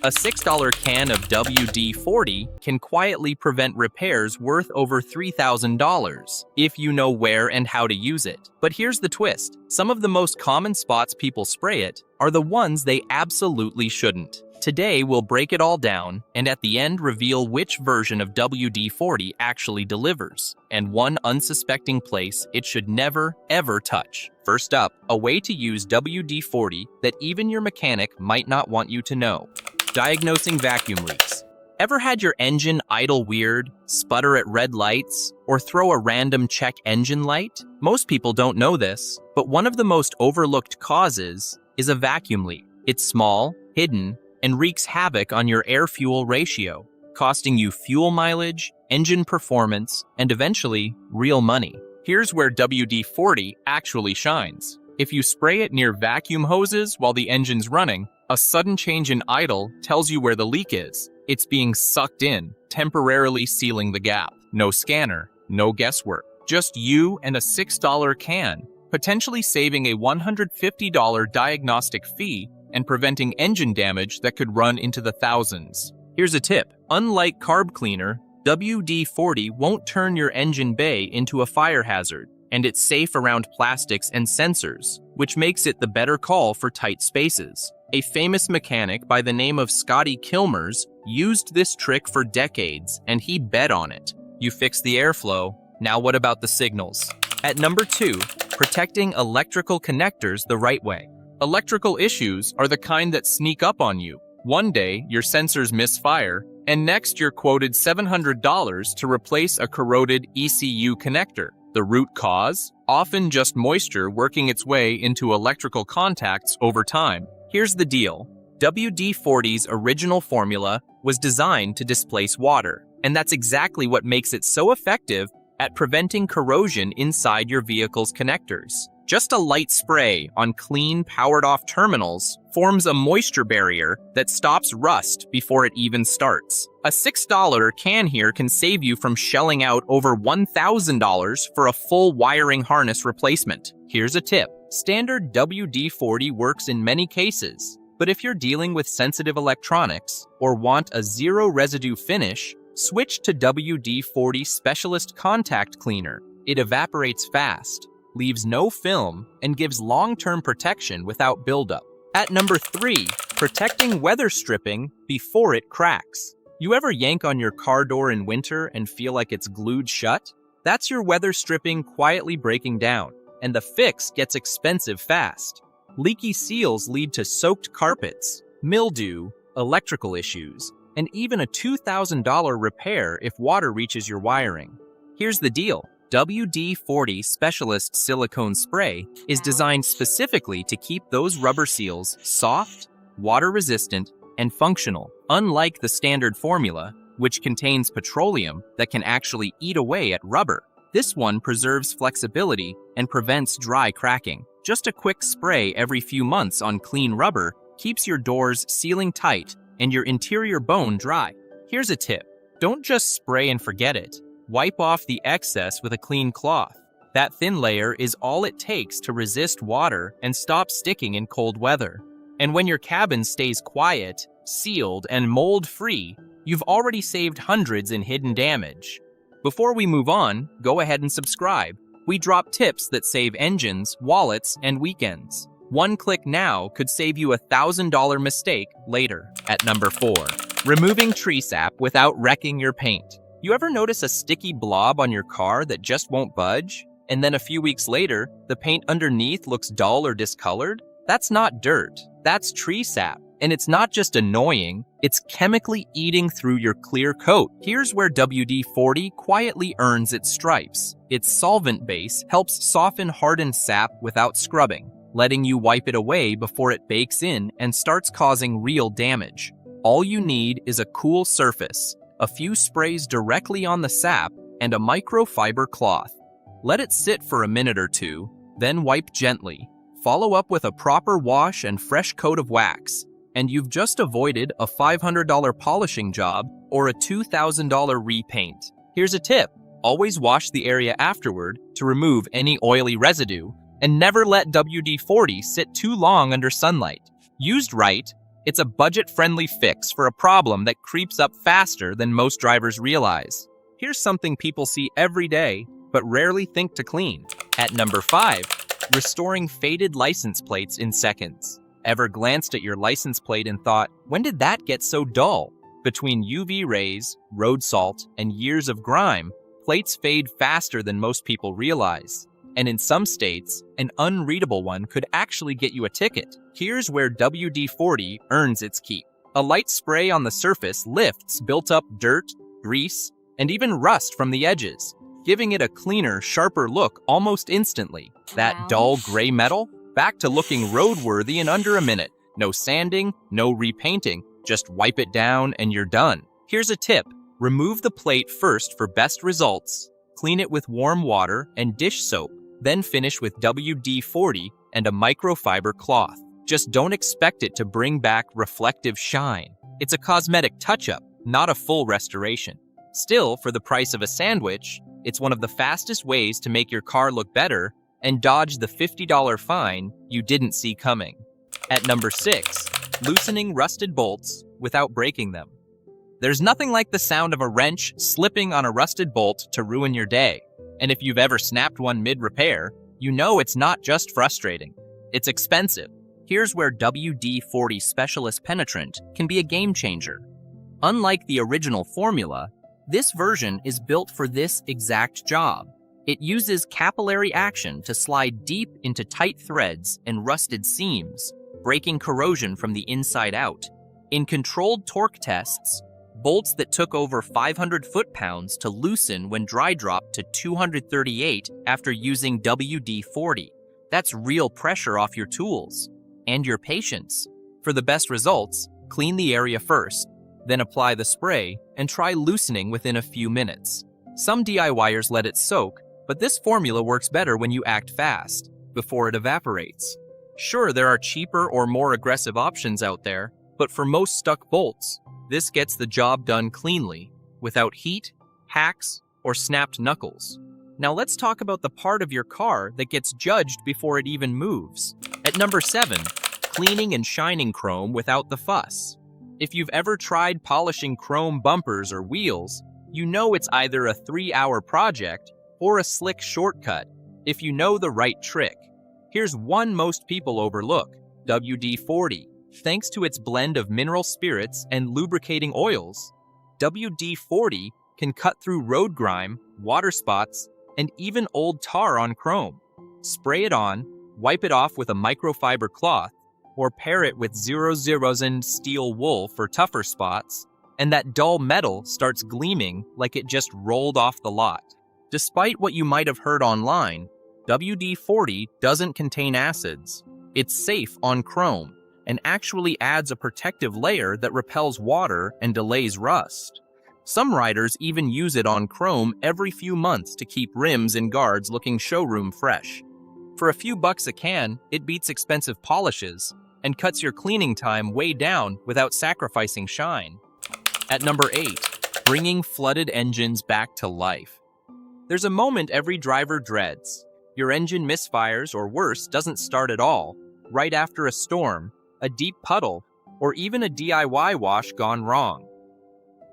A $6 can of WD-40 can quietly prevent repairs worth over $3,000 if you know where and how to use it. But here's the twist. Some of the most common spots people spray it are the ones they absolutely shouldn't. Today, we'll break it all down and at the end reveal which version of WD-40 actually delivers, and one unsuspecting place it should never, ever touch. First up, a way to use WD-40 that even your mechanic might not want you to know. Diagnosing vacuum leaks. Ever had your engine idle weird, sputter at red lights, or throw a random check engine light? Most people don't know this, but one of the most overlooked causes is a vacuum leak. It's small, hidden, and wreaks havoc on your air-fuel ratio, costing you fuel mileage, engine performance, and eventually, real money. Here's where WD-40 actually shines. If you spray it near vacuum hoses while the engine's running, a sudden change in idle tells you where the leak is. It's being sucked in, temporarily sealing the gap. No scanner, no guesswork. Just you and a $6 can, potentially saving a $150 diagnostic fee and preventing engine damage that could run into the thousands. Here's a tip. Unlike carb cleaner, WD-40 won't turn your engine bay into a fire hazard, and it's safe around plastics and sensors, which makes it the better call for tight spaces. A famous mechanic by the name of Scotty Kilmer used this trick for decades, and he bet on it. You fix the airflow, now what about the signals? At number 2, protecting electrical connectors the right way. Electrical issues are the kind that sneak up on you. One day, your sensors misfire, and next you're quoted $700 to replace a corroded ECU connector. The root cause? Often just moisture working its way into electrical contacts over time. Here's the deal. WD-40's original formula was designed to displace water, and that's exactly what makes it so effective at preventing corrosion inside your vehicle's connectors. Just a light spray on clean, powered-off terminals forms a moisture barrier that stops rust before it even starts. A $6 can here can save you from shelling out over $1,000 for a full wiring harness replacement. Here's a tip. Standard WD-40 works in many cases, but if you're dealing with sensitive electronics or want a zero residue finish, switch to WD-40 Specialist Contact Cleaner. It evaporates fast, leaves no film, and gives long-term protection without buildup. At number 3, protecting weather stripping before it cracks. You ever yank on your car door in winter and feel like it's glued shut? That's your weather stripping quietly breaking down, and the fix gets expensive fast. Leaky seals lead to soaked carpets, mildew, electrical issues, and even a $2,000 repair if water reaches your wiring. Here's the deal. WD-40 Specialist Silicone Spray is designed specifically to keep those rubber seals soft, water-resistant, and functional, unlike the standard formula, which contains petroleum that can actually eat away at rubber. This one preserves flexibility and prevents dry cracking. Just a quick spray every few months on clean rubber keeps your doors sealing tight and your interior bone dry. Here's a tip. Don't just spray and forget it. Wipe off the excess with a clean cloth. That thin layer is all it takes to resist water and stop sticking in cold weather. And when your cabin stays quiet, sealed, and mold-free, you've already saved hundreds in hidden damage. Before we move on, go ahead and subscribe. We drop tips that save engines, wallets, and weekends. One click now could save you a $1,000 mistake later. At number 4, removing tree sap without wrecking your paint. You ever notice a sticky blob on your car that just won't budge? And then a few weeks later, the paint underneath looks dull or discolored? That's not dirt, that's tree sap. And it's not just annoying, it's chemically eating through your clear coat. Here's where WD-40 quietly earns its stripes. Its solvent base helps soften hardened sap without scrubbing, letting you wipe it away before it bakes in and starts causing real damage. All you need is a cool surface, a few sprays directly on the sap, and a microfiber cloth. Let it sit for a minute or two, then wipe gently. Follow up with a proper wash and fresh coat of wax, and you've just avoided a $500 polishing job or a $2,000 repaint. Here's a tip. Always wash the area afterward to remove any oily residue, and never let WD-40 sit too long under sunlight. Used right, It's a budget-friendly fix for a problem that creeps up faster than most drivers realize. Here's something people see every day, but rarely think to clean. At number 5, restoring faded license plates in seconds. Ever glanced at your license plate and thought, when did that get so dull? Between UV rays, road salt, and years of grime, plates fade faster than most people realize. And in some states, an unreadable one could actually get you a ticket. Here's where WD-40 earns its keep. A light spray on the surface lifts built-up dirt, grease, and even rust from the edges, giving it a cleaner, sharper look almost instantly. That dull gray metal, back to looking roadworthy in under a minute. No sanding, no repainting, just wipe it down and you're done. Here's a tip. Remove the plate first for best results. Clean it with warm water and dish soap. Then finish with WD-40 and a microfiber cloth. Just don't expect it to bring back reflective shine. It's a cosmetic touch-up, not a full restoration. Still, for the price of a sandwich, it's one of the fastest ways to make your car look better and dodge the $50 fine you didn't see coming. At number 6, loosening rusted bolts without breaking them. There's nothing like the sound of a wrench slipping on a rusted bolt to ruin your day. And if you've ever snapped one mid-repair, you know it's not just frustrating. It's expensive. Here's where WD-40 Specialist Penetrant can be a game changer. Unlike the original formula, this version is built for this exact job. It uses capillary action to slide deep into tight threads and rusted seams, breaking corrosion from the inside out. In controlled torque tests, bolts that took over 500 foot-pounds to loosen when dry dropped to 238 after using WD-40. That's real pressure off your tools and your patience. For the best results, clean the area first, then apply the spray and try loosening within a few minutes. Some DIYers let it soak, but this formula works better when you act fast, before it evaporates. Sure, there are cheaper or more aggressive options out there, but for most stuck bolts, this gets the job done cleanly, without heat, hacks, or snapped knuckles. Now let's talk about the part of your car that gets judged before it even moves. At number 7, cleaning and shining chrome without the fuss. If you've ever tried polishing chrome bumpers or wheels, you know it's either a 3-hour project or a slick shortcut if you know the right trick. Here's one most people overlook, WD-40. Thanks to its blend of mineral spirits and lubricating oils, WD-40 can cut through road grime, water spots, and even old tar on chrome. Spray it on, wipe it off with a microfiber cloth, or pair it with 000 steel wool for tougher spots, and that dull metal starts gleaming like it just rolled off the lot. Despite what you might have heard online, WD-40 doesn't contain acids. It's safe on chrome and actually adds a protective layer that repels water and delays rust. Some riders even use it on chrome every few months to keep rims and guards looking showroom fresh. For a few bucks a can, it beats expensive polishes and cuts your cleaning time way down without sacrificing shine. At number 8, bringing flooded engines back to life. There's a moment every driver dreads. Your engine misfires or worse, doesn't start at all, right after a storm, a deep puddle, or even a DIY wash gone wrong.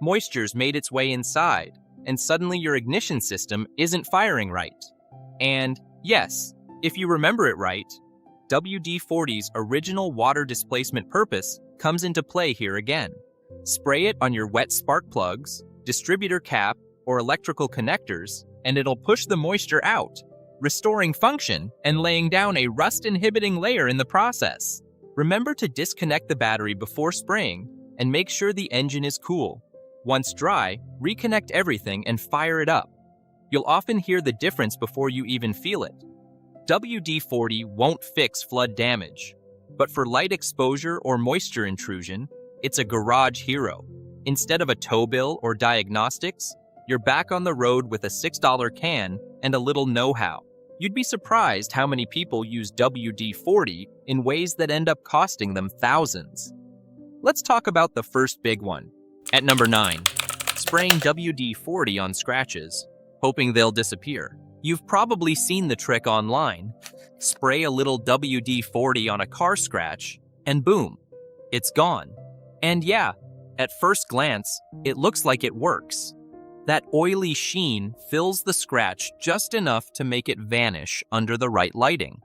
Moisture's made its way inside, and suddenly your ignition system isn't firing right. And yes, if you remember it right, WD-40's original water displacement purpose comes into play here again. Spray it on your wet spark plugs, distributor cap, or electrical connectors, and it'll push the moisture out, restoring function and laying down a rust-inhibiting layer in the process. Remember to disconnect the battery before spraying and make sure the engine is cool. Once dry, reconnect everything and fire it up. You'll often hear the difference before you even feel it. WD-40 won't fix flood damage, but for light exposure or moisture intrusion, it's a garage hero. Instead of a tow bill or diagnostics, you're back on the road with a $6 can and a little know-how. You'd be surprised how many people use WD-40 in ways that end up costing them thousands. Let's talk about the first big one. At number 9, spraying WD-40 on scratches, hoping they'll disappear. You've probably seen the trick online. Spray a little WD-40 on a car scratch, and boom, it's gone. And yeah, at first glance, it looks like it works. That oily sheen fills the scratch just enough to make it vanish under the right lighting.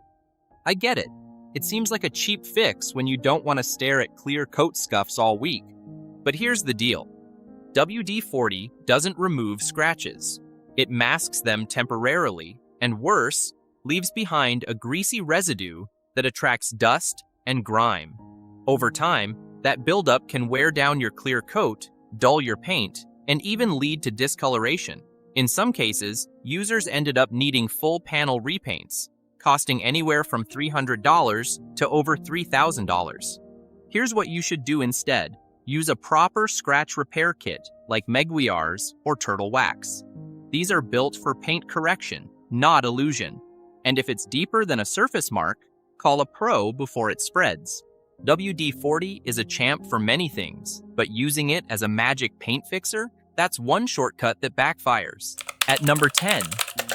I get it. It seems like a cheap fix when you don't want to stare at clear coat scuffs all week. But here's the deal. WD-40 doesn't remove scratches. It masks them temporarily, and worse, leaves behind a greasy residue that attracts dust and grime. Over time, that buildup can wear down your clear coat, dull your paint, and even lead to discoloration. In some cases, users ended up needing full panel repaints, costing anywhere from $300 to over $3,000. Here's what you should do instead. Use a proper scratch repair kit like Meguiar's or Turtle Wax. These are built for paint correction, not illusion. And if it's deeper than a surface mark, call a pro before it spreads. WD-40 is a champ for many things, but using it as a magic paint fixer, that's one shortcut that backfires. At number 10,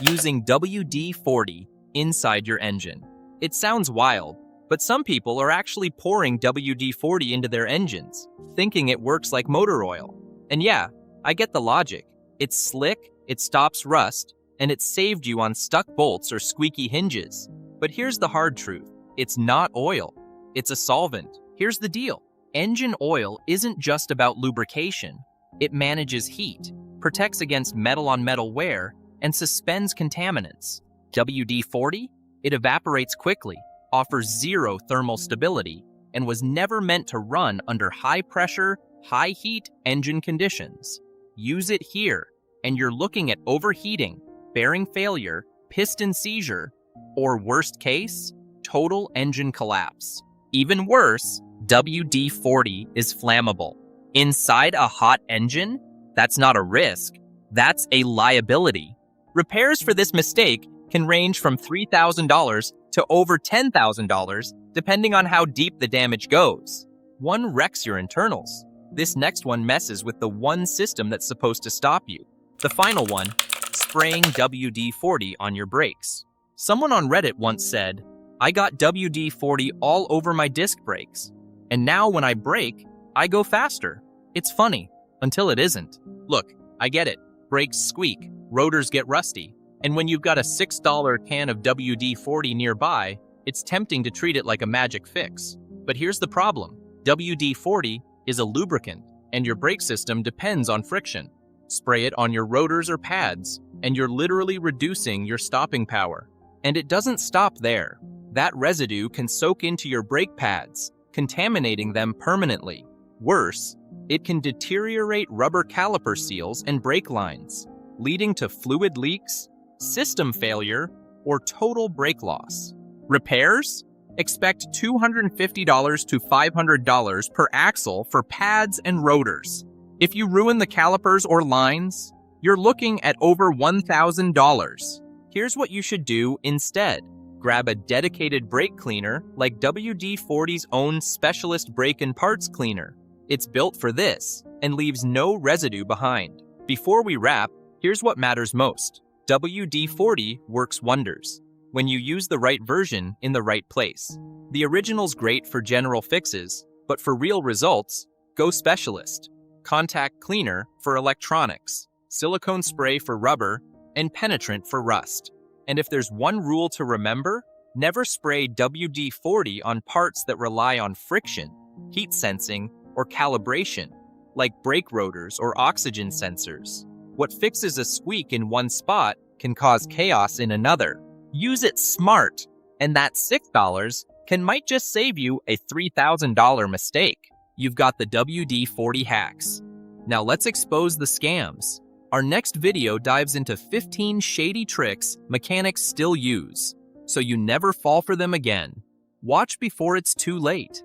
using WD-40 inside your engine. It sounds wild, but some people are actually pouring WD-40 into their engines, thinking it works like motor oil. And yeah, I get the logic. It's slick, it stops rust, and it saved you on stuck bolts or squeaky hinges. But here's the hard truth. It's not oil. It's a solvent. Here's the deal. Engine oil isn't just about lubrication. It manages heat, protects against metal-on-metal wear, and suspends contaminants. WD-40? It evaporates quickly, offers zero thermal stability, and was never meant to run under high-pressure, high-heat engine conditions. Use it here, and you're looking at overheating, bearing failure, piston seizure, or worst case, total engine collapse. Even worse, WD-40 is flammable. Inside a hot engine? That's not a risk, that's a liability. Repairs for this mistake can range from $3,000 to over $10,000, depending on how deep the damage goes. One wrecks your internals. This next one messes with the one system that's supposed to stop you. The final one, spraying WD-40 on your brakes. Someone on Reddit once said, "I got WD-40 all over my disc brakes, and now when I brake, I go faster." It's funny, until it isn't. Look, I get it. Brakes squeak, rotors get rusty, and when you've got a $6 can of WD-40 nearby, it's tempting to treat it like a magic fix. But here's the problem. WD-40 is a lubricant, and your brake system depends on friction. Spray it on your rotors or pads, and you're literally reducing your stopping power. And it doesn't stop there. That residue can soak into your brake pads, contaminating them permanently. Worse, it can deteriorate rubber caliper seals and brake lines, leading to fluid leaks, system failure, or total brake loss. Repairs? Expect $250 to $500 per axle for pads and rotors. If you ruin the calipers or lines, you're looking at over $1,000. Here's what you should do instead. Grab a dedicated brake cleaner like WD-40's own specialist brake and parts cleaner. It's built for this and leaves no residue behind. Before we wrap, here's what matters most. WD-40 works wonders when you use the right version in the right place. The original's great for general fixes, but for real results, go specialist. Contact cleaner for electronics, silicone spray for rubber, and penetrant for rust. And if there's one rule to remember, never spray WD-40 on parts that rely on friction, heat sensing, or calibration, like brake rotors or oxygen sensors. What fixes a squeak in one spot can cause chaos in another. Use it smart, and that $6 might just save you a $3,000 mistake. You've got the WD-40 hacks. Now let's expose the scams. Our next video dives into 15 shady tricks mechanics still use, so you never fall for them again. Watch before it's too late.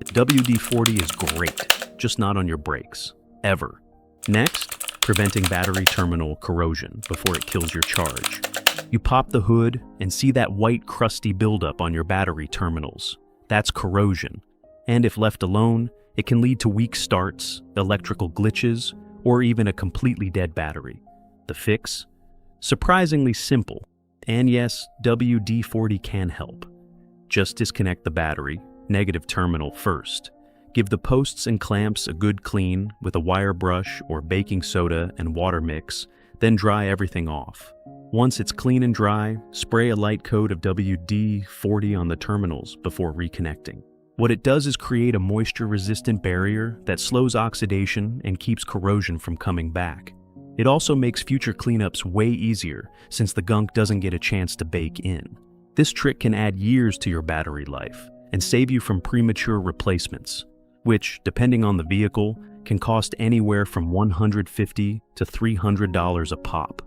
WD-40 is great, just not on your brakes, ever. Next, preventing battery terminal corrosion before it kills your charge. You pop the hood and see that white crusty buildup on your battery terminals. That's corrosion. And if left alone, it can lead to weak starts, electrical glitches, or even a completely dead battery. The fix? Surprisingly simple. And yes, WD-40 can help. Just disconnect the battery, negative terminal first. Give the posts and clamps a good clean with a wire brush or baking soda and water mix, then dry everything off. Once it's clean and dry, spray a light coat of WD-40 on the terminals before reconnecting. What it does is create a moisture-resistant barrier that slows oxidation and keeps corrosion from coming back. It also makes future cleanups way easier since the gunk doesn't get a chance to bake in. This trick can add years to your battery life and save you from premature replacements, which, depending on the vehicle, can cost anywhere from $150 to $300 a pop.